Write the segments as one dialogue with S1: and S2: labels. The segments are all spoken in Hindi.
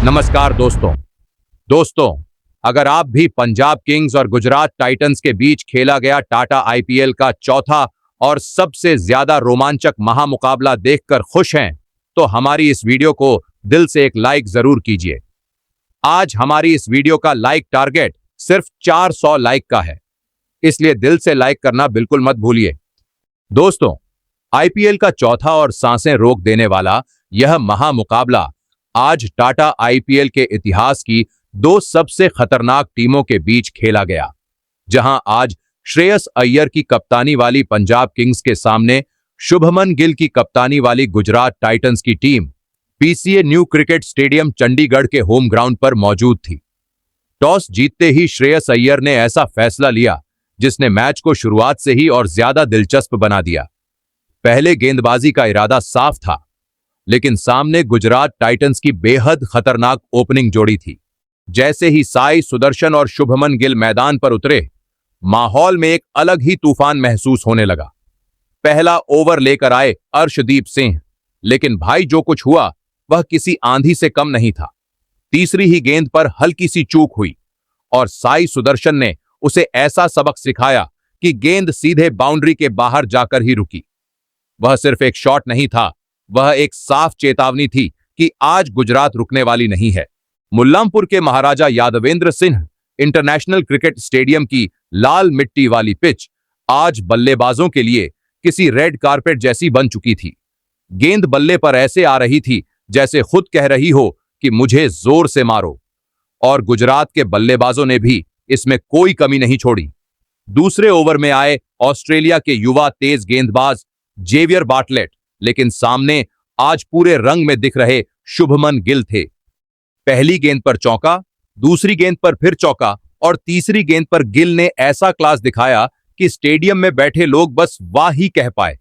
S1: नमस्कार दोस्तों, अगर आप भी पंजाब किंग्स और गुजरात टाइटंस के बीच खेला गया टाटा आईपीएल का चौथा और सबसे ज्यादा रोमांचक महामुकाबला देखकर खुश हैं, तो हमारी इस वीडियो को दिल से एक लाइक जरूर कीजिए। आज हमारी इस वीडियो का लाइक टारगेट सिर्फ 400 लाइक का है, इसलिए दिल से लाइक करना बिल्कुल मत भूलिए। दोस्तों, आईपीएल का चौथा और सांसें रोक देने वाला यह महामुकाबला आज टाटा आईपीएल के इतिहास की दो सबसे खतरनाक टीमों के बीच खेला गया, जहां आज श्रेयस अय्यर की कप्तानी वाली पंजाब किंग्स के सामने शुभमन गिल की कप्तानी वाली गुजरात टाइटंस की team PCA new cricket stadium Chandigarh के होम ग्राउंड पर मौजूद थी। टॉस जीतते ही श्रेयस अय्यर ने ऐसा फैसला लिया जिसने मैच को शुरुआत से ही और ज्यादा दिलचस्प बना दिया। पहले गेंदबाजी का इरादा साफ था, लेकिन सामने गुजरात टाइटंस की बेहद खतरनाक ओपनिंग जोड़ी थी। जैसे ही साई सुदर्शन और शुभमन गिल मैदान पर उतरे, माहौल में एक अलग ही तूफान महसूस होने लगा। पहला ओवर लेकर आए अर्शदीप सिंह, लेकिन भाई जो कुछ हुआ वह किसी आंधी से कम नहीं था। तीसरी ही गेंद पर हल्की सी चूक हुई और साई सुदर्शन ने उसे ऐसा सबक सिखाया कि गेंद सीधे बाउंड्री के बाहर जाकर ही रुकी। वह सिर्फ एक शॉट नहीं था, वह एक साफ चेतावनी थी कि आज गुजरात रुकने वाली नहीं है। मुल्लामपुर के Maharaja Yadavindra Singh international cricket stadium की लाल मिट्टी वाली पिच आज बल्लेबाजों के लिए किसी रेड कारपेट जैसी बन चुकी थी। गेंद बल्ले पर ऐसे आ रही थी जैसे खुद कह रही हो कि मुझे जोर से मारो, और गुजरात के बल्लेबाजों ने भी इसमें कोई कमी नहीं छोड़ी। दूसरे ओवर में आए ऑस्ट्रेलिया के युवा तेज गेंदबाज जेवियर बार्टलेट, लेकिन सामने आज पूरे रंग में दिख रहे शुभमन गिल थे। पहली गेंद पर चौका, दूसरी गेंद पर फिर चौका और तीसरी गेंद पर गिल ने ऐसा क्लास दिखाया कि स्टेडियम में बैठे लोग बस वाह ही कह पाए।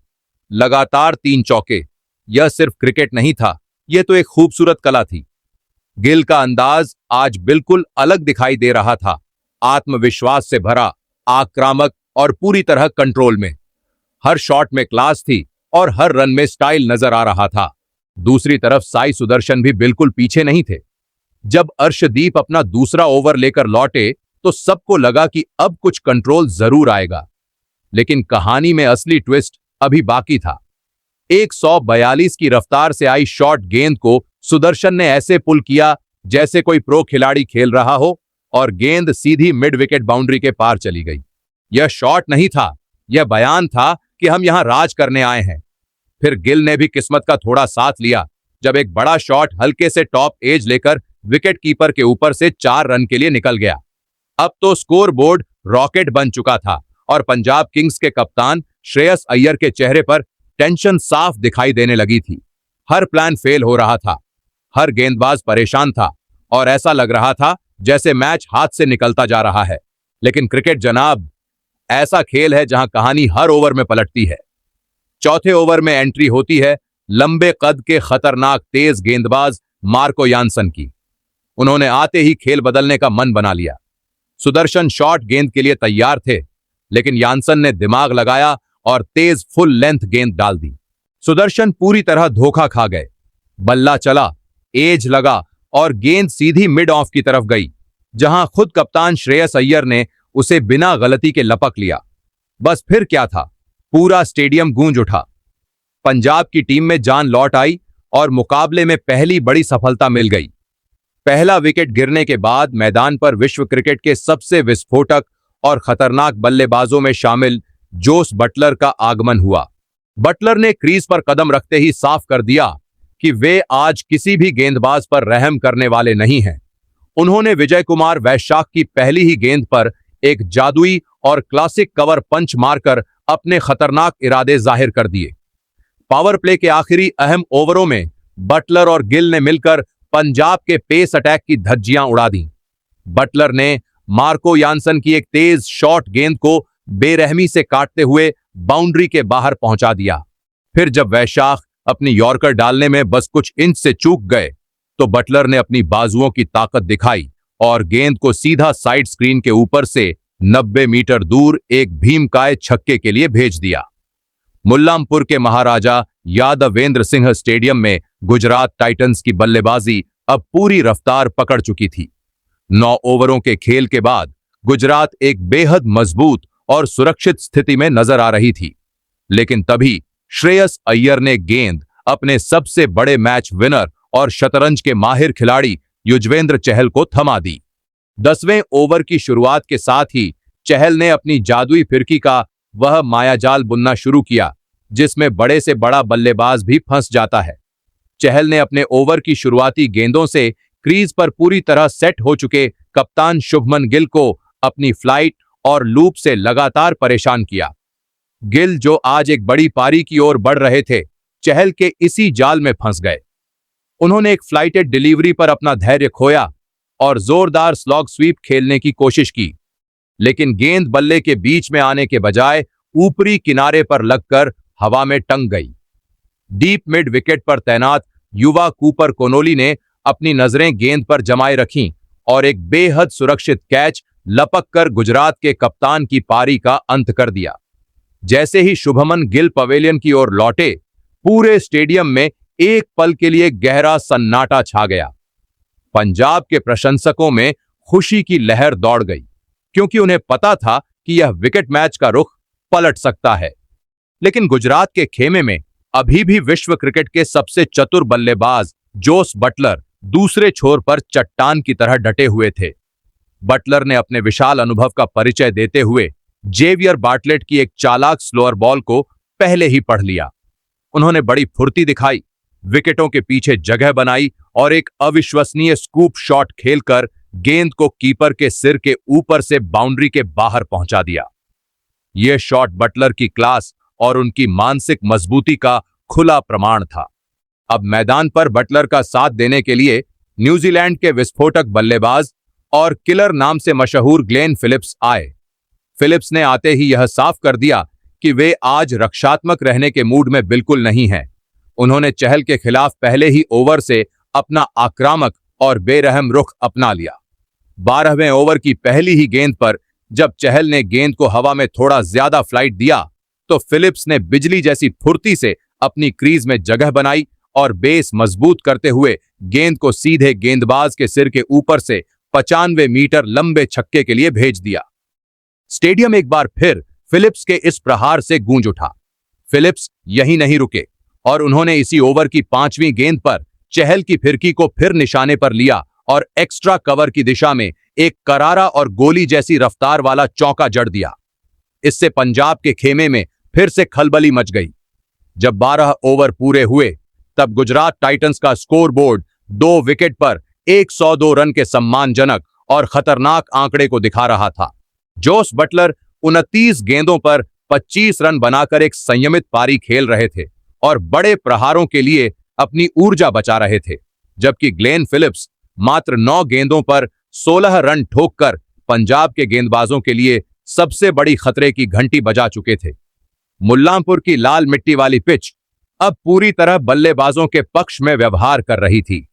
S1: लगातार 3 चौके, यह सिर्फ क्रिकेट नहीं था, यह तो एक खूबसूरत कला थी। गिल का अंदाज आज बिल्कुल अलग दिखाई दे रहा था, आत्मविश्वास से भरा, आक्रामक और पूरी तरह कंट्रोल में। हर शॉट में क्लास थी और हर रन में स्टाइल नजर आ रहा था। दूसरी तरफ साई सुदर्शन भी बिल्कुल पीछे नहीं थे। जब अर्शदीप अपना दूसरा ओवर लेकर लौटे तो सबको लगा कि अब कुछ कंट्रोल जरूर आएगा, लेकिन कहानी में असली ट्विस्ट अभी बाकी था। 142 की रफ्तार से आई शॉर्ट गेंद को सुदर्शन ने ऐसे पुल किया जैसे कोई प्रो खिलाड़ी खेल रहा हो, और गेंद सीधी मिड विकेट बाउंड्री के पार चली गई। यह शॉट नहीं था, यह बयान था कि हम यहां राज करने आए हैं। फिर गिल ने भी किस्मत का थोड़ा साथ लिया जब एक बड़ा शॉट हल्के से टॉप एज लेकर विकेट कीपर के ऊपर से 4 रन के लिए निकल गया। अब तो स्कोर बोर्ड रॉकेट बन चुका था और पंजाब किंग्स के कप्तान श्रेयस अय्यर के चेहरे पर टेंशन साफ दिखाई देने लगी थी। हर प्लान फेल हो रहा था, हर गेंदबाज परेशान था और ऐसा लग रहा था जैसे मैच हाथ से निकलता जा रहा है। लेकिन क्रिकेट जनाब ऐसा खेल है जहां कहानी हर ओवर में पलटती है। चौथे ओवर में एंट्री होती है लंबे कद के खतरनाक तेज गेंदबाज मार्को यानसन की। उन्होंने आते ही खेल बदलने का मन बना लिया। सुदर्शन शॉर्ट गेंद के लिए तैयार थे, लेकिन यानसन ने दिमाग लगाया और तेज फुल लेंथ गेंद डाल दी। सुदर्शन पूरी तरह धोखा खा गए। बल्ला चला, एज लगा और गेंद सीधी मिड ऑफ की तरफ गई, जहां खुद कप्तान श्रेयस अय्यर ने उसे बिना गलती के लपक लिया। बस फिर क्या था, पूरा स्टेडियम गूंज उठा। पंजाब की टीम में जान लौट आई और मुकाबले में पहली बड़ी सफलता मिल गई। पहला विकेट गिरने के बाद मैदान पर विश्व क्रिकेट के सबसे विस्फोटक और खतरनाक बल्लेबाजों में शामिल जोस बटलर का आगमन हुआ। बटलर ने क्रीज पर कदम रखते ही साफ कर दिया कि वे आज किसी भी गेंदबाज पर रहम करने वाले नहीं हैं। उन्होंने विजय कुमार वैशाख की पहली ही गेंद पर एक जादुई और क्लासिक कवर पंच मारकर अपने खतरनाक इरादे जाहिर कर दिए। पावर प्ले के आखिरी अहम ओवरों में बटलर और गिल ने मिलकर पंजाब के पेस अटैक की धज्जियां उड़ा दी। बटलर ने मार्को यानसन की एक तेज शॉर्ट गेंद को बेरहमी से काटते हुए बाउंड्री के बाहर पहुंचा दिया। फिर जब वैशाख अपनी यॉर्कर डालने में बस कुछ इंच से चूक गए, तो बटलर ने अपनी बाजुओं की ताकत दिखाई और गेंद को सीधा साइड स्क्रीन के ऊपर से 90 मीटर दूर एक भीमकाय छक्के के लिए भेज दिया। मुल्लामपुर के महाराजा यादवेंद्र सिंह स्टेडियम में गुजरात टाइटंस की बल्लेबाजी अब पूरी रफ्तार पकड़ चुकी थी। 9 ओवरों के खेल के बाद गुजरात एक बेहद मजबूत और सुरक्षित स्थिति में नजर आ रही थी। लेकिन तभी श्रेयस अय्यर ने गेंद अपने सबसे बड़े मैच विनर और शतरंज के माहिर खिलाड़ी युजवेंद्र चहल को थमा दी। 10वें ओवर की शुरुआत के साथ ही चहल ने अपनी जादुई फिरकी का वह मायाजाल बुनना शुरू किया जिसमें बड़े से बड़ा बल्लेबाज भी फंस जाता है। चहल ने अपने ओवर की शुरुआती गेंदों से क्रीज पर पूरी तरह सेट हो चुके कप्तान शुभमन गिल को अपनी फ्लाइट और लूप से लगातार परेशान किया। गिल जो आज एक बड़ी पारी की ओर बढ़ रहे थे, चहल के इसी जाल में फंस गए। उन्होंने एक फ्लाइटेड डिलीवरी पर अपना धैर्य खोया और जोरदार स्लॉग स्वीप खेलने की कोशिश की, लेकिन गेंद बल्ले के बीच में आने के बजाय ऊपरी किनारे पर लगकर हवा में टंग गई। डीप मिड विकेट पर तैनात युवा कूपर कोनोली ने अपनी नजरें गेंद पर जमाए रखीं और एक बेहद सुरक्षित कैच लपक कर गुजरात के कप्तान की पारी का अंत कर दिया। जैसे ही शुभमन गिल पवेलियन की ओर लौटे, पूरे स्टेडियम में एक पल के लिए गहरा सन्नाटा छा गया। पंजाब के प्रशंसकों में खुशी की लहर दौड़ गई, क्योंकि उन्हें पता था कि यह विकेट मैच का रुख पलट सकता है। लेकिन गुजरात के खेमे में अभी भी विश्व क्रिकेट के सबसे चतुर बल्लेबाज जोस बटलर दूसरे छोर पर चट्टान की तरह डटे हुए थे। बटलर ने अपने विशाल अनुभव का परिचय देते हुए जेवियर बार्टलेट की एक चालाक स्लोअर बॉल को पहले ही पढ़ लिया। उन्होंने बड़ी फुर्ती दिखाई, विकेटों के पीछे जगह बनाई और एक अविश्वसनीय स्कूप शॉट खेलकर गेंद को कीपर के सिर के ऊपर से बाउंड्री के बाहर पहुंचा दिया। यह शॉट बटलर की क्लास और उनकी मानसिक मजबूती का खुला प्रमाण था। अब मैदान पर बटलर का साथ देने के लिए न्यूजीलैंड के विस्फोटक बल्लेबाज और किलर नाम से मशहूर ग्लेन फिलिप्स आए। फिलिप्स ने आते ही यह साफ कर दिया कि वे आज रक्षात्मक रहने के मूड में बिल्कुल नहीं हैं। उन्होंने चहल के खिलाफ पहले ही ओवर से अपना आक्रामक और बेरहम रुख अपना लिया। 12वें ओवर की पहली ही गेंद पर जब चहल ने गेंद को हवा में थोड़ा ज्यादा फ्लाइट दिया, तो फिलिप्स ने बिजली जैसी फुर्ती से अपनी क्रीज में जगह बनाई और बेस मजबूत करते हुए गेंद को सीधे गेंदबाज के सिर के ऊपर से 95 मीटर लंबे छक्के के लिए भेज दिया। स्टेडियम एक बार फिर फिलिप्स के इस प्रहार से गूंज उठा। फिलिप्स यहीं नहीं रुके और उन्होंने इसी ओवर की 5वीं गेंद पर चहल की फिरकी को फिर निशाने पर लिया और एक्स्ट्रा कवर की दिशा में एक करारा और गोली जैसी रफ्तार वाला चौका जड़ दिया। इससे पंजाब के खेमे में फिर से खलबली मच गई। जब 12 ओवर पूरे हुए, तब गुजरात टाइटंस का स्कोर बोर्ड 2 विकेट पर 102 रन के सम्मानजनक और खतरनाक आंकड़े को दिखा रहा था। जोस बटलर 29 गेंदों पर 25 रन बनाकर एक संयमित पारी खेल रहे थे और बड़े प्रहारों के लिए अपनी ऊर्जा बचा रहे थे, जबकि ग्लेन फिलिप्स मात्र 9 गेंदों पर 16 रन ठोककर पंजाब के गेंदबाजों के लिए सबसे बड़ी खतरे की घंटी बजा चुके थे। मुल्लांपुर की लाल मिट्टी वाली पिच अब पूरी तरह बल्लेबाजों के पक्ष में व्यवहार कर रही थी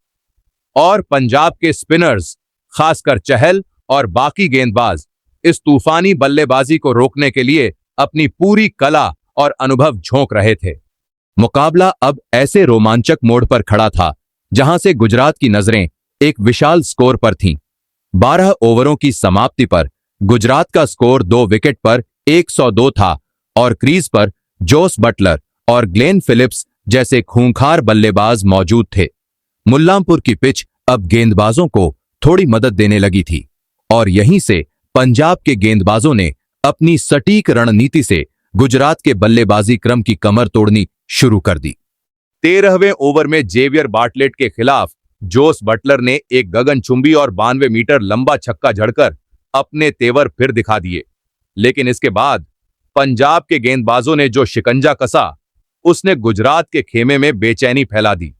S1: और पंजाब के स्पिनर्स, खासकर चहल और बाकी गेंदबाज, इस तूफानी बल्लेबाजी को रोकने के लिए अपनी पूरी कला और अनुभव झोंक रहे थे। मुकाबला अब ऐसे रोमांचक मोड़ पर खड़ा था जहां से गुजरात की नजरें एक विशाल स्कोर पर थीं। 12 ओवरों की समाप्ति पर गुजरात का स्कोर 2 विकेट पर 102 था और क्रीज पर जोस बटलर और ग्लेन फिलिप्स जैसे खूंखार बल्लेबाज मौजूद थे। मुल्लांपुर की पिच अब गेंदबाजों को थोड़ी मदद देने लगी थी और यहीं से पंजाब के गेंदबाजों ने अपनी सटीक रणनीति से गुजरात के बल्लेबाजी क्रम की कमर तोड़नी शुरू कर दी। 13वें ओवर में जेवियर बार्टलेट के खिलाफ जोस बटलर ने एक गगनचुंबी और 92 मीटर लंबा छक्का जड़कर अपने तेवर फिर दिखा दिए, लेकिन इसके बाद पंजाब के गेंदबाजों ने जो शिकंजा कसा, उसने गुजरात के खेमे में बेचैनी फैला दी।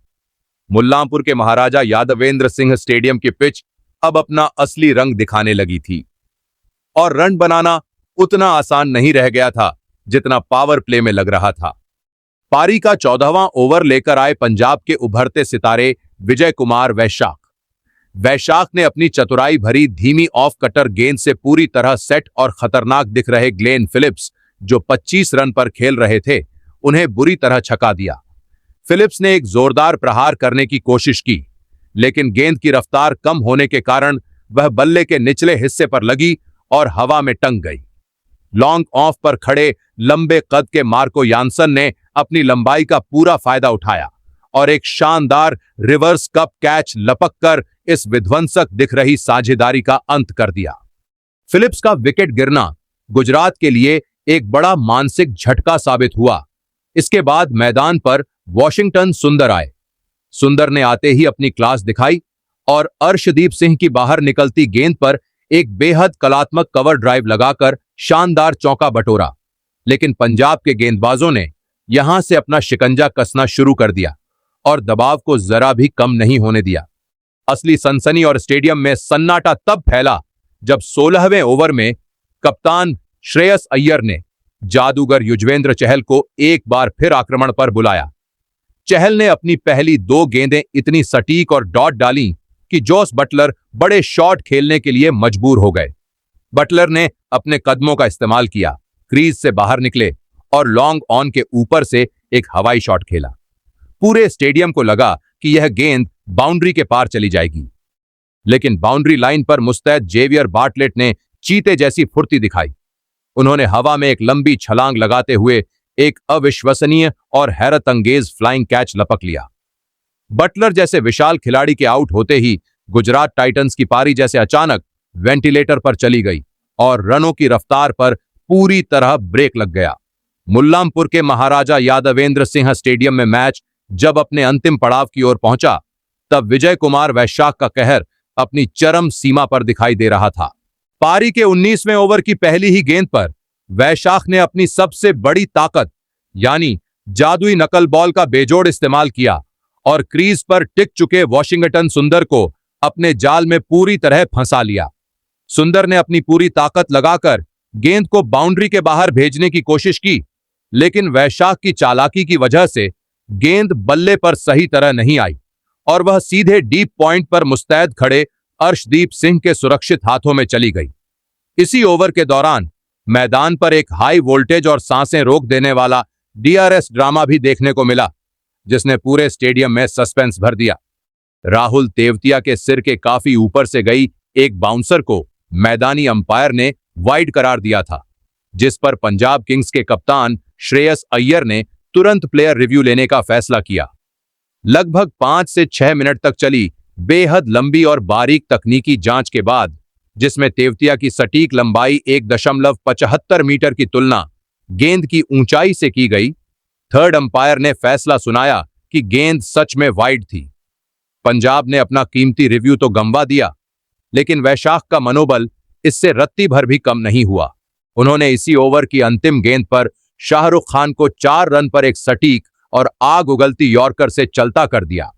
S1: मुल्लांपुर के महाराजा यादवेंद्र सिंह स्टेडियम की पिच अब अपना असली रंग दिखाने लगी थी और रन बनाना उतना आसान नहीं रह गया था जितना पावर प्ले में लग रहा था। पारी का 14वां ओवर लेकर आए पंजाब के उभरते सितारे विजय कुमार वैशाख ने अपनी चतुराई भरी धीमी ऑफ कटर गेंद से पूरी तरह सेट और खतरनाक दिख रहे ग्लेन फिलिप्स, जो 25 रन पर खेल रहे थे, उन्हें बुरी तरह छका दिया। फिलिप्स ने एक जोरदार प्रहार करने की कोशिश की, लेकिन गेंद की रफ्तार कम होने के कारण वह बल्ले के निचले हिस्से पर लगी और हवा में टंग गई। लॉन्ग ऑफ पर खड़े लंबे कद के मार्को यानसन ने अपनी लंबाई का पूरा फायदा उठाया और एक शानदार रिवर्स कप कैच लपककर इस विध्वंसक दिख रही साझेदारी का अंत कर दिया। फिलिप्स का विकेट गिरना गुजरात के लिए एक बड़ा मानसिक झटका साबित हुआ। इसके बाद मैदान पर वॉशिंगटन सुंदर आए। सुंदर ने आते ही अपनी क्लास दिखाई और अर्शदीप सिंह की बाहर निकलती गेंद पर एक बेहद कलात्मक कवर ड्राइव लगाकर शानदार चौका बटोरा। लेकिन पंजाब के गेंदबाजों ने यहां से अपना शिकंजा कसना शुरू कर दिया और दबाव को जरा भी कम नहीं होने दिया। असली सनसनी और स्टेडियम में सन्नाटा तब फैला जब 16वें ओवर में कप्तान श्रेयस अय्यर ने जादूगर युजवेंद्र चहल को एक बार फिर आक्रमण पर बुलाया। चहल ने अपनी पहली 2 गेंदें इतनी सटीक और डॉट डाली कि जोस बटलर बड़े शॉट खेलने के लिए मजबूर हो गए। बटलर ने अपने कदमों का इस्तेमाल किया, क्रीज से बाहर निकले और लॉन्ग ऑन के ऊपर से एक हवाई शॉट खेला। पूरे स्टेडियम को लगा कि यह गेंद बाउंड्री के पार चली जाएगी, लेकिन बाउंड्री लाइन पर मुस्तैद जेवियर बार्टलेट ने चीते जैसी फुर्ती दिखाई। उन्होंने हवा में एक लंबी छलांग लगाते हुए एक अविश्वसनीय और हैरत अंगेज फ्लाइंग कैच लपक लिया। बटलर जैसे विशाल खिलाड़ी के आउट होते ही गुजरात टाइटंस की पारी जैसे अचानक वेंटिलेटर पर चली गई और रनों की रफ्तार पर पूरी तरह ब्रेक लग गया। मुल्लामपुर के महाराजा यादवेंद्र सिंह स्टेडियम में मैच जब अपने अंतिम पड़ाव की ओर पहुंचा, तब विजय कुमार वैशाख का कहर अपनी चरम सीमा पर दिखाई दे रहा था। पारी के 19वें ओवर की पहली ही गेंद पर वैशाख ने अपनी सबसे बड़ी ताकत यानी जादुई नकल बॉल का बेजोड़ इस्तेमाल किया और क्रीज पर टिक चुके वॉशिंगटन सुंदर को अपने जाल में पूरी तरह फंसा लिया। सुंदर ने अपनी पूरी ताकत लगाकर गेंद को बाउंड्री के बाहर भेजने की कोशिश की, लेकिन वैशाख की चालाकी की वजह से गेंद बल्ले पर सही तरह नहीं आई और वह सीधे डीप पॉइंट पर मुस्तैद खड़े अर्शदीप सिंह के सुरक्षित हाथों में चली गई। इसी ओवर के दौरान मैदान पर एक हाई वोल्टेज और सांसें रोक देने वाला डीआरएस ड्रामा भी देखने को मिला, जिसने पूरे स्टेडियम में सस्पेंस भर दिया। राहुल तेवतिया के सिर के काफी ऊपर से गई एक बाउंसर को मैदानी अंपायर ने वाइड करार दिया था, जिस पर पंजाब किंग्स के कप्तान श्रेयस अय्यर ने तुरंत प्लेयर रिव्यू लेने का फैसला किया। लगभग 5 से 6 मिनट तक चली बेहद लंबी और बारीक तकनीकी जांच के बाद, जिसमें तेवतिया की सटीक लंबाई 1.75 मीटर की तुलना गेंद की ऊंचाई से की गई, थर्ड अंपायर ने फैसला सुनाया कि गेंद सच में वाइड थी। पंजाब ने अपना कीमती रिव्यू तो गंवा दिया, लेकिन वैशाख का मनोबल इससे रत्ती भर भी कम नहीं हुआ। उन्होंने इसी ओवर की अंतिम गेंद पर शाहरुख खान को 4 रन पर एक सटीक और आग उगलती यॉर्कर से चलता कर दिया।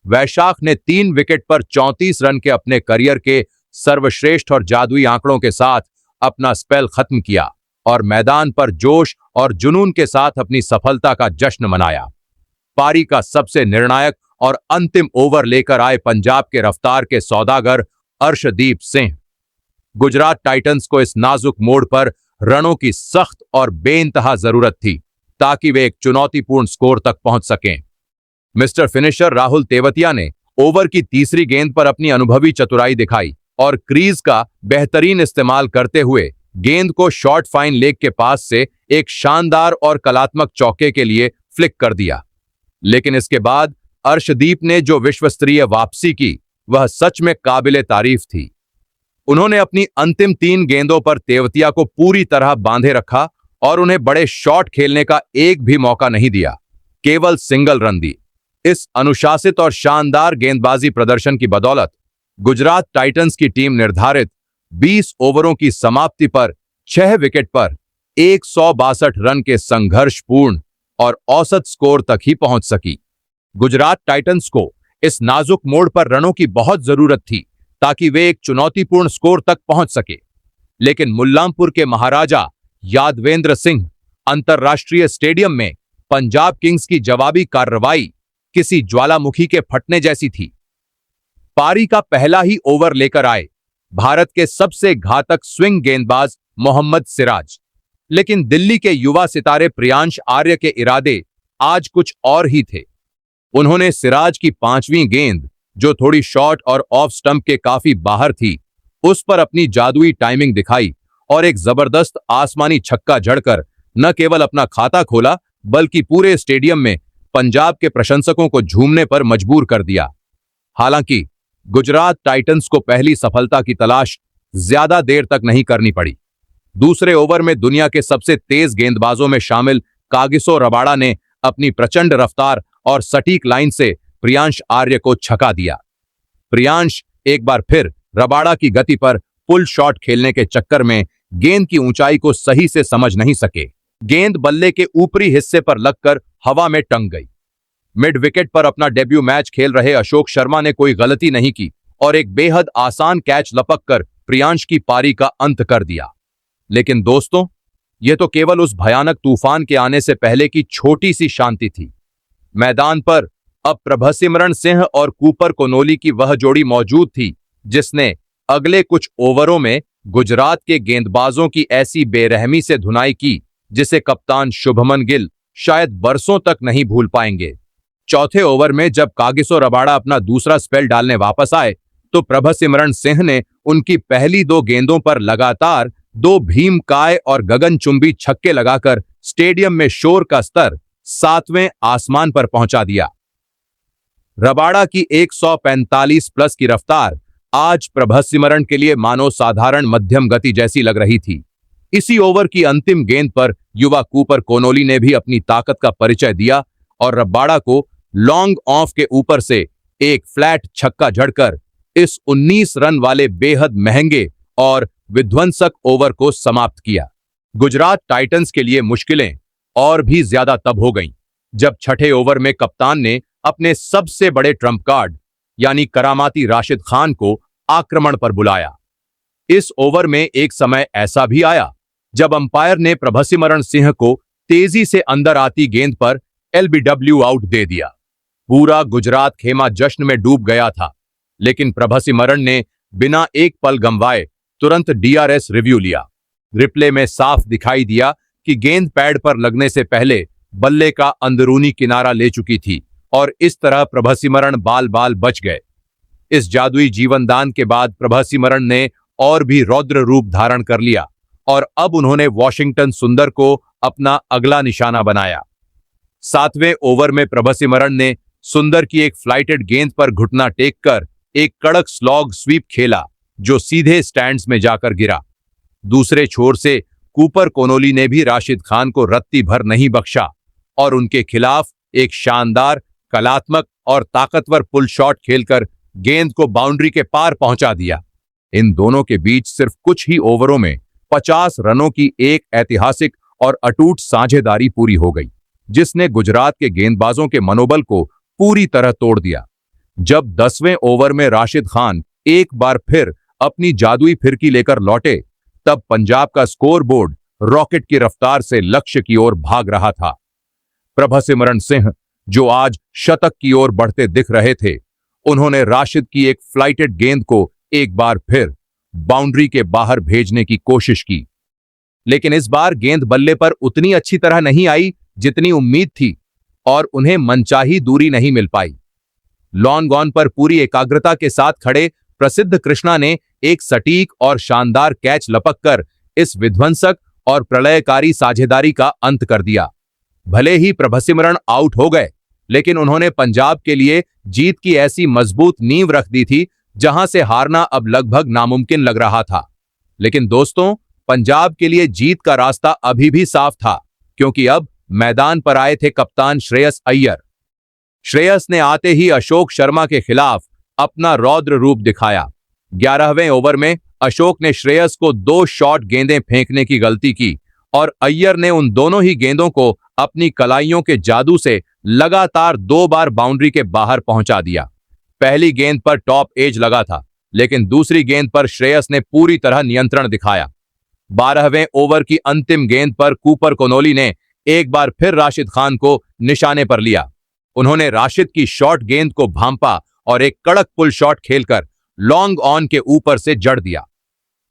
S1: वैशाख ने 3 विकेट पर 34 रन के अपने करियर के सर्वश्रेष्ठ और जादुई आंकड़ों के साथ अपना स्पेल खत्म किया और मैदान पर जोश और जुनून के साथ अपनी सफलता का जश्न मनाया। पारी का सबसे निर्णायक और अंतिम ओवर लेकर आए पंजाब के रफ्तार के सौदागर अर्शदीप सिंह। गुजरात टाइटंस को इस नाजुक मोड़ पर रनों की सख्त और बेइंतहा जरूरत थी ताकि वे एक चुनौतीपूर्ण स्कोर तक पहुंच सकें। मिस्टर फिनिशर राहुल तेवतिया ने ओवर की तीसरी गेंद पर अपनी अनुभवी चतुराई दिखाई और क्रीज का बेहतरीन इस्तेमाल करते हुए गेंद को शॉर्ट फाइन लेग के पास से एक शानदार और कलात्मक चौके के लिए फ्लिक कर दिया। लेकिन इसके बाद अर्शदीप ने जो विश्वस्तरीय वापसी की, वह सच में काबिले तारीफ थी। उन्होंने अपनी अंतिम 3 गेंदों पर तेवतिया को पूरी तरह बांधे रखा और उन्हें बड़े शॉट खेलने का एक भी मौका नहीं दिया, केवल सिंगल रन दी। इस अनुशासित और शानदार गेंदबाजी प्रदर्शन की बदौलत गुजरात टाइटंस की टीम निर्धारित 20 ओवरों की समाप्ति पर 6 विकेट पर 162 रन के संघर्षपूर्ण और औसत स्कोर तक ही पहुंच सकी। गुजरात टाइटंस को इस नाजुक मोड़ पर रनों की बहुत जरूरत थी ताकि वे एक चुनौतीपूर्ण स्कोर तक पहुंच सके, लेकिन मुल्लामपुर के महाराजा यादवेंद्र सिंह अंतर्राष्ट्रीय स्टेडियम में पंजाब किंग्स की जवाबी कार्रवाई किसी ज्वालामुखी के फटने जैसी थी। पारी का पहला ही ओवर लेकर आए भारत के सबसे घातक स्विंग गेंदबाज मोहम्मद सिराज, लेकिन दिल्ली के युवा सितारे प्रियांश आर्य के इरादे आज कुछ और ही थे। उन्होंने सिराज की 5वीं गेंद जो थोड़ी शॉर्ट और ऑफ स्टंप के काफी बाहर थी, उस पर अपनी जादुई टाइमिंग दिखाई और एक जबरदस्त आसमानी छक्का जड़कर न केवल अपना खाता खोला बल्कि पूरे स्टेडियम में पंजाब के प्रशंसकों को झूमने पर मजबूर कर दिया। हालांकि गुजरात टाइटंस को पहली सफलता की तलाश ज्यादा देर तक नहीं करनी पड़ी। दूसरे ओवर में दुनिया के सबसे तेज गेंदबाजों में शामिल कागिसो रबाड़ा ने अपनी प्रचंड रफ्तार और सटीक लाइन से प्रियांश आर्य को छका दिया। प्रियांश एक बार फिर रबाड़ा की गति पर पुल शॉट खेलने के चक्कर में गेंद की ऊंचाई को सही से समझ नहीं सके। गेंद बल्ले के ऊपरी हिस्से पर लगकर हवा में टंग गई। मिड विकेट पर अपना डेब्यू मैच खेल रहे अशोक शर्मा ने कोई गलती नहीं की और एक बेहद आसान कैच लपक कर प्रियांश की पारी का अंत कर दिया। लेकिन दोस्तों, यह तो केवल उस भयानक तूफान के आने से पहले की छोटी सी शांति थी। मैदान पर अब प्रभसिमरण सिंह और कूपर कोनोली की वह जोड़ी मौजूद थी जिसने अगले कुछ ओवरों में गुजरात के गेंदबाजों की ऐसी बेरहमी से धुनाई की जिसे कप्तान शुभमन गिल शायद बरसों तक नहीं भूल पाएंगे। चौथे ओवर में जब कागिसो रबाड़ा अपना दूसरा स्पेल डालने वापस आए तो प्रभसिमरण सिंह ने उनकी पहली दो गेंदों पर लगातार दो भीमकाय और गगनचुंबी छक्के लगाकर स्टेडियम में शोर का स्तर 7वें आसमान पर पहुंचा दिया। रबाड़ा की 145 प्लस की रफ्तार आज प्रभसिमरण के लिए मानो साधारण मध्यम गति जैसी लग रही थी। इसी ओवर की अंतिम गेंद पर युवा कूपर कोनोली ने भी अपनी ताकत का परिचय दिया और रबाड़ा को लॉन्ग ऑफ के ऊपर से एक फ्लैट छक्का झड़कर इस 19 रन वाले बेहद महंगे और विध्वंसक ओवर को समाप्त किया। गुजरात टाइटंस के लिए मुश्किलें और भी ज्यादा तब हो गईं जब छठे ओवर में कप्तान ने अपने सबसे बड़े ट्रम्प कार्ड यानी करामाती राशिद खान को आक्रमण पर बुलाया। इस ओवर में एक समय ऐसा भी आया जब अंपायर ने प्रभसिमरण सिंह को तेजी से अंदर आती गेंद पर एलबीडब्ल्यू आउट दे दिया। पूरा गुजरात खेमा जश्न में डूब गया था, लेकिन प्रभसिमरण ने बिना एक पल गंवाए तुरंत डीआरएस रिव्यू लिया। रिप्ले में साफ दिखाई दिया कि गेंद पैड पर लगने से पहले बल्ले का अंदरूनी किनारा ले चुकी थी और इस तरह प्रभसिमरण बाल बाल बच गए। इस जादुई जीवनदान के बाद प्रभसिमरण ने और भी रौद्र रूप धारण कर लिया और अब उन्होंने वॉशिंगटन सुंदर को अपना अगला निशाना बनाया। 7वें ओवर में प्रभसिमरण ने सुंदर की एक फ्लाइटेड गेंद पर घुटना टेक कर एक कड़क स्लॉग स्वीप खेला जो सीधे स्टैंड्स में जाकर गिरा। दूसरे छोर से कूपर कोनोली ने भी राशिद खान को रत्ती भर नहीं बख्शा और उनके खिलाफ एक शानदार, कलात्मक और ताकतवर पुल शॉट खेलकर गेंद को बाउंड्री के पार पहुंचा दिया। इन दोनों के बीच सिर्फ कुछ ही ओवरों में 50 रनों की एक ऐतिहासिक और अटूट साझेदारी पूरी हो गई, जिसने गुजरात के गेंदबाजों के मनोबल को पूरी तरह तोड़ दिया। जब 10वें ओवर में राशिद खान एक बार फिर अपनी जादुई फिरकी लेकर लौटे, तब पंजाब का स्कोर बोर्ड रॉकेट की रफ्तार से लक्ष्य की ओर भाग रहा था। प्रभसिमरण सिंह, जो आज शतक की ओर बढ़ते दिख रहे थे, उन्होंने राशिद की एक फ्लाइटेड गेंद को एक बार फिर बाउंड्री के बाहर भेजने की कोशिश की, लेकिन इस बार गेंद बल्ले पर उतनी अच्छी तरह नहीं आई जितनी उम्मीद थी और उन्हें मनचाही दूरी नहीं मिल पाई। लॉन्ग ऑन पर पूरी एकाग्रता के साथ खड़े प्रसिद्ध कृष्णा ने एक सटीक और शानदार कैच लपककर इस विध्वंसक और प्रलयकारी साझेदारी का अंत कर दिया। भले ही प्रभसिमरण आउट हो गए, लेकिन उन्होंने पंजाब के लिए जीत की ऐसी मजबूत नींव रख दी थी जहां से हारना अब लगभग नामुमकिन लग रहा था। लेकिन दोस्तों, पंजाब के लिए जीत का रास्ता अभी भी साफ था, क्योंकि अब मैदान पर आए थे कप्तान श्रेयस अय्यर। श्रेयस ने आते ही अशोक शर्मा के खिलाफ अपना रौद्र रूप दिखाया। 11वें ओवर में अशोक ने श्रेयस को 2 शॉर्ट गेंदें फेंकने की गलती की और अय्यर ने उन दोनों ही गेंदों को अपनी कलाइयों के जादू से लगातार 2 बार बाउंड्री के बाहर पहुंचा दिया। पहली गेंद पर टॉप एज लगा था, लेकिन दूसरी गेंद पर श्रेयस ने पूरी तरह नियंत्रण दिखाया। 12वें ओवर की अंतिम गेंद पर कूपर कोनोली ने एक बार फिर राशिद खान को निशाने पर लिया। उन्होंने राशिद की शॉर्ट गेंद को भांपा और एक कड़क पुल शॉट खेलकर लॉन्ग ऑन के ऊपर से जड़ दिया।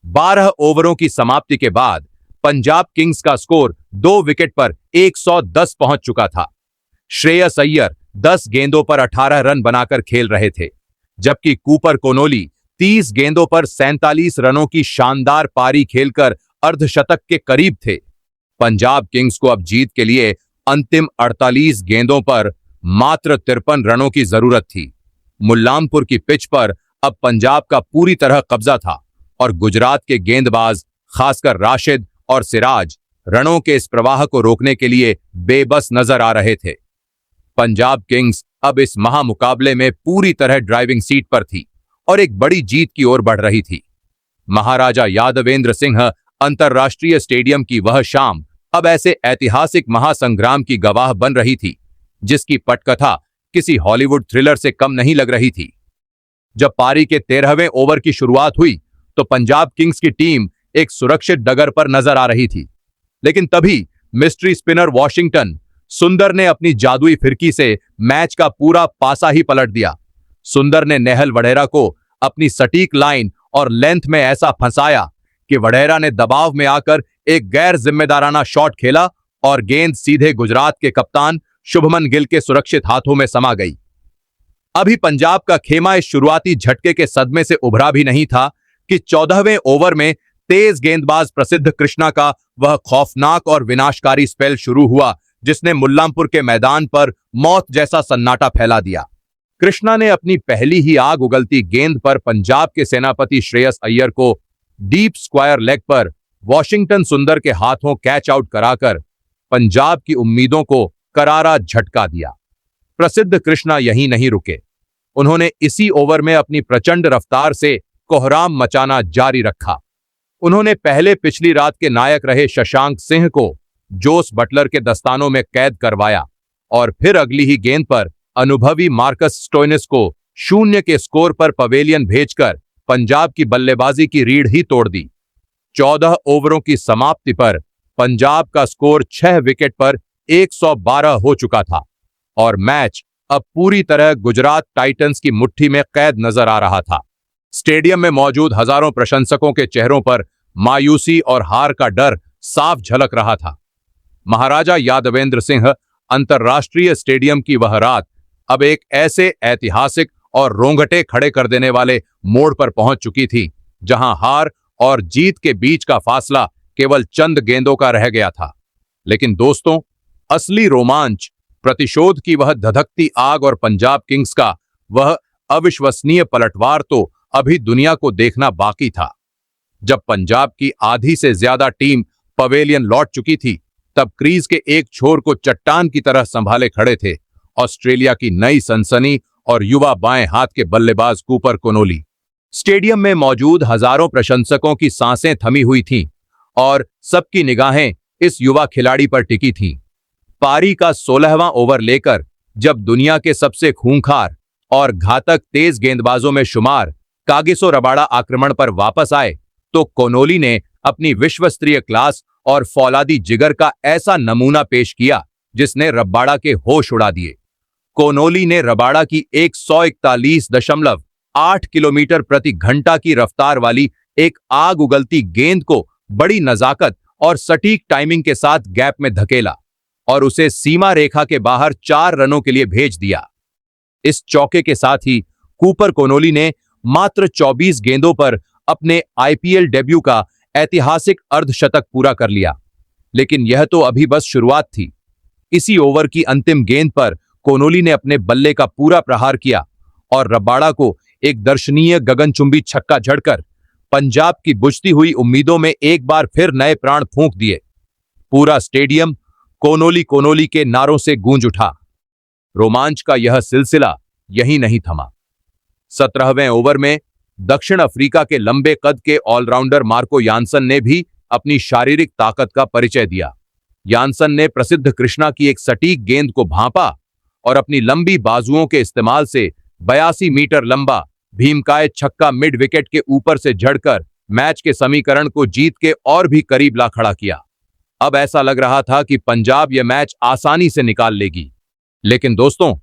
S1: 12 ओवरों की समाप्ति के बाद पंजाब किंग्स का स्कोर 2 विकेट पर 110 पहुंच चुका था। श्रेयस अय्यर 10 गेंदों पर 18 रन बनाकर खेल रहे थे, जबकि कूपर कोनोली 30 गेंदों पर 47 रनों की शानदार पारी खेलकर अर्धशतक के करीब थे। पंजाब किंग्स को अब जीत के लिए अंतिम 48 गेंदों पर मात्र 53 रनों की जरूरत थी। मुल्लानपुर की पिच पर अब पंजाब का पूरी तरह कब्जा था और गुजरात के गेंदबाज खासकर राशिद और सिराज रनों के इस प्रवाह को रोकने के लिए बेबस नजर आ रहे थे। पंजाब किंग्स अब इस महामुकाबले में पूरी तरह ड्राइविंग सीट पर थी और एक बड़ी जीत की ओर बढ़ रही थी। महाराजा यादवेंद्र सिंह अंतर्राष्ट्रीय स्टेडियम की वह शाम अब ऐसे ऐतिहासिक महासंग्राम की गवाह बन रही थी जिसकी पटकथा किसी हॉलीवुड थ्रिलर से कम नहीं लग रही थी। जब पारी के 13वें ओवर की शुरुआत हुई तो पंजाब किंग्स की टीम एक सुरक्षित डगर पर नजर आ रही थी, लेकिन तभी मिस्ट्री स्पिनर वॉशिंगटन सुंदर ने अपनी जादुई फिरकी से मैच का पूरा पासा ही पलट दिया। सुंदर ने नेहल वढेरा को अपनी सटीक लाइन और लेंथ में ऐसा फंसाया कि वढेरा ने दबाव में आकर एक गैर जिम्मेदाराना शॉट खेला और गेंद सीधे गुजरात के कप्तान शुभमन गिल के सुरक्षित हाथों में समा गई। अभी पंजाब का खेमा इस शुरुआती झटके के सदमे से उभरा भी नहीं था कि 14वें ओवर में तेज गेंदबाज प्रसिद्ध कृष्णा का वह खौफनाक और विनाशकारी स्पेल शुरू हुआ जिसने मुल्लानपुर के मैदान पर मौत जैसा सन्नाटा फैला दिया। कृष्णा ने अपनी पहली ही आग उगलती गेंद पर पंजाब के सेनापति श्रेयस अय्यर को डीप स्क्वायर लेग पर वॉशिंगटन सुंदर के हाथों कैच आउट कराकर पंजाब की उम्मीदों को करारा झटका दिया। प्रसिद्ध कृष्णा यहीं नहीं रुके, उन्होंने इसी ओवर में अपनी प्रचंड रफ्तार से कोहराम मचाना जारी रखा। उन्होंने पहले पिछली रात के नायक रहे शशांक सिंह को जोस बटलर के दस्तानों में कैद करवाया और फिर अगली ही गेंद पर अनुभवी मार्कस स्टोइनिस को 0 के स्कोर पर पवेलियन भेजकर पंजाब की बल्लेबाजी की रीढ़ ही तोड़ दी। 14 ओवरों की समाप्ति पर पंजाब का स्कोर 6 विकेट पर 112 हो चुका था और मैच अब पूरी तरह गुजरात टाइटंस की मुट्ठी में कैद नजर आ रहा था। स्टेडियम में मौजूद हजारों प्रशंसकों के चेहरों पर मायूसी और हार का डर साफ झलक रहा था। महाराजा यादवेंद्र सिंह अंतर्राष्ट्रीय स्टेडियम की वह रात अब एक ऐसे ऐतिहासिक और रोंगटे खड़े कर देने वाले मोड़ पर पहुंच चुकी थी जहां हार और जीत के बीच का फासला केवल चंद गेंदों का रह गया था। लेकिन दोस्तों, असली रोमांच, प्रतिशोध की वह धधकती आग और पंजाब किंग्स का वह अविश्वसनीय पलटवार तो अभी दुनिया को देखना बाकी था। जब पंजाब की आधी से ज्यादा टीम पवेलियन लौट चुकी थी तब क्रीज के एक छोर को चट्टान की तरह संभाले खड़े थे ऑस्ट्रेलिया की नई सनसनी और युवा बाएं हाथ के बल्लेबाज कूपर कोनोली। स्टेडियम में मौजूद हजारों प्रशंसकों की सांसें थमी हुई थीं और सबकी निगाहें इस युवा खिलाड़ी पर टिकी थीं। पारी का 16वां ओवर लेकर जब दुनिया के सबसे खूंखार और घातक तेज गेंदबाजों में शुमार कागिसो रबाड़ा आक्रमण पर वापस आए तो कोनोली ने अपनी विश्वस्तरीय क्लास और फौलादी जिगर का ऐसा नमूना पेश किया जिसने रबाड़ा के होश उड़ा दिए। कोनोली ने रबाड़ा की 141.8 किलोमीटर प्रति घंटा की रफ्तार वाली एक आग उगलती गेंद को बड़ी नजाकत और सटीक टाइमिंग के साथ गैप में धकेला और उसे सीमा रेखा के बाहर 4 रनों के लिए भेज दिया। इस चौके के साथ ही कूपर कोनोली ने मात्र 24 गेंदों पर अपने आईपीएल डेब्यू का ऐतिहासिक अर्धशतक पूरा कर लिया। लेकिन यह तो अभी बस शुरुआत थी। इसी ओवर की अंतिम गेंद पर कोनोली ने अपने बल्ले का पूरा प्रहार किया और रबाड़ा को एक दर्शनीय गगनचुंबी छक्का झड़कर पंजाब की बुझती हुई उम्मीदों में एक बार फिर नए प्राण फूंक दिए। पूरा स्टेडियम कोनोली कोनोली के नारों से गूंज उठा। रोमांच का यह सिलसिला यहीं नहीं थमा। 17वें ओवर में दक्षिण अफ्रीका के लंबे कद के ऑलराउंडर मार्को यानसन ने भी अपनी शारीरिक ताकत का परिचय दिया। यानसन ने प्रसिद्ध कृष्णा की एक सटीक गेंद को भांपा और अपनी लंबी बाजुओं के इस्तेमाल से 82 मीटर लंबा भीमकाय छक्का मिड विकेट के ऊपर से झड़कर मैच के समीकरण को जीत के और भी करीब ला खड़ा किया। अब ऐसा लग रहा था कि पंजाब यह मैच आसानी से निकाल लेगी। लेकिन दोस्तों,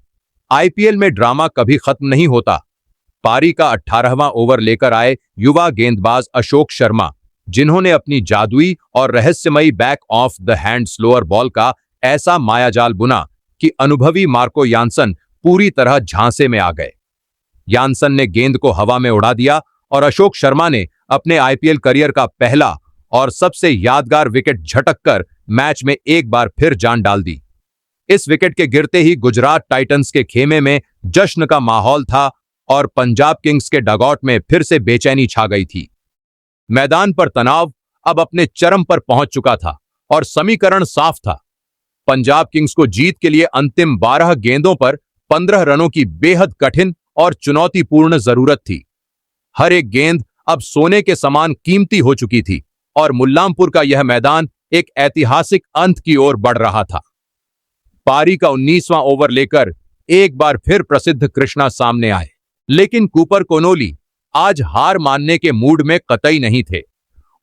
S1: आईपीएल में ड्रामा कभी खत्म नहीं होता। पारी का 18वां ओवर लेकर आए युवा गेंदबाज अशोक शर्मा, जिन्होंने अपनी जादुई और रहस्यमयी back of the hand slower ball का ऐसा मायाजाल बुना कि अनुभवी मार्को यानसन पूरी तरह झांसे में आ गए। यानसन ने गेंद को हवा में उड़ा दिया और अशोक शर्मा ने अपने आईपीएल करियर का पहला और सबसे यादगार विकेट झटककर मैच में एक बार फिर जान डाल दी। इस विकेट के गिरते ही गुजरात टाइटंस के खेमे में जश्न का माहौल था और पंजाब किंग्स के डगआउट में फिर से बेचैनी छा गई थी। मैदान पर तनाव अब अपने चरम पर पहुंच चुका था और समीकरण साफ था। पंजाब किंग्स को जीत के लिए अंतिम 12 गेंदों पर 15 रनों की बेहद कठिन और चुनौतीपूर्ण जरूरत थी। हर एक गेंद अब सोने के समान कीमती हो चुकी थी और मुल्लामपुर का यह मैदान एक ऐतिहासिक अंत की ओर बढ़ रहा था। पारी का 19वां ओवर लेकर एक बार फिर प्रसिद्ध कृष्णा सामने आए, लेकिन कूपर कोनोली आज हार मानने के मूड में कतई नहीं थे।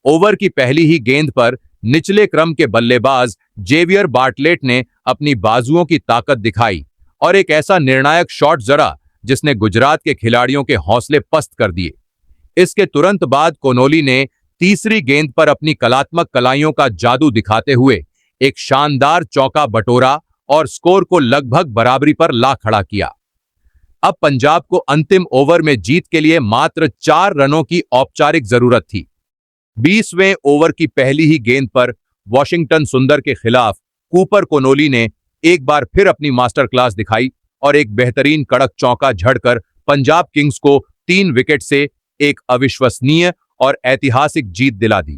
S1: ओवर की पहली ही गेंद पर निचले क्रम के बल्लेबाज जेवियर बार्टलेट ने अपनी बाजुओं की ताकत दिखाई और एक ऐसा निर्णायक शॉट जड़ा जिसने गुजरात के खिलाड़ियों के हौसले पस्त कर दिए। इसके तुरंत बाद कोनोली ने तीसरी गेंद पर अपनी कलात्मक कलाइयों का जादू दिखाते हुए एक शानदार चौका बटोरा और स्कोर को लगभग बराबरी पर ला खड़ा किया। अब पंजाब को अंतिम ओवर में जीत के लिए मात्र 4 रनों की औपचारिक जरूरत थी। 20वें ओवर की पहली ही गेंद पर वॉशिंगटन सुंदर के खिलाफ कूपर कोनोली ने एक बार फिर अपनी मास्टर क्लास दिखाई और एक बेहतरीन कड़क चौका झड़कर पंजाब किंग्स को 3 विकेट से एक अविश्वसनीय और ऐतिहासिक जीत दिला दी।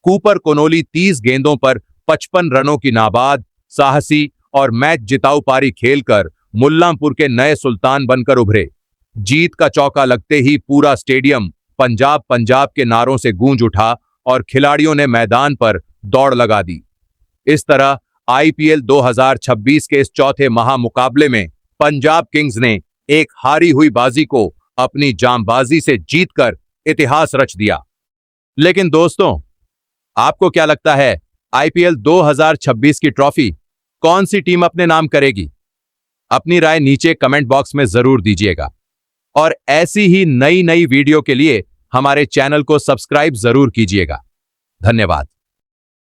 S1: कूपर कोनोली 30 गेंदों पर 55 रनों की नाबाद, साहसी और मैच जिताऊ पारी खेलकर मुल्लामपुर के नए सुल्तान बनकर उभरे। जीत का चौका लगते ही पूरा स्टेडियम पंजाब पंजाब के नारों से गूंज उठा और खिलाड़ियों ने मैदान पर दौड़ लगा दी। इस तरह आईपीएल 2026 के इस चौथे महामुकाबले में पंजाब किंग्स ने एक हारी हुई बाजी को अपनी जांबाजी से जीतकर इतिहास रच दिया। लेकिन दोस्तों, आपको क्या लगता है, आईपीएल 2026 की ट्रॉफी कौन सी टीम अपने नाम करेगी? अपनी राय नीचे कमेंट बॉक्स में जरूर दीजिएगा और ऐसी ही नई नई वीडियो के लिए हमारे चैनल को सब्सक्राइब जरूर कीजिएगा। धन्यवाद।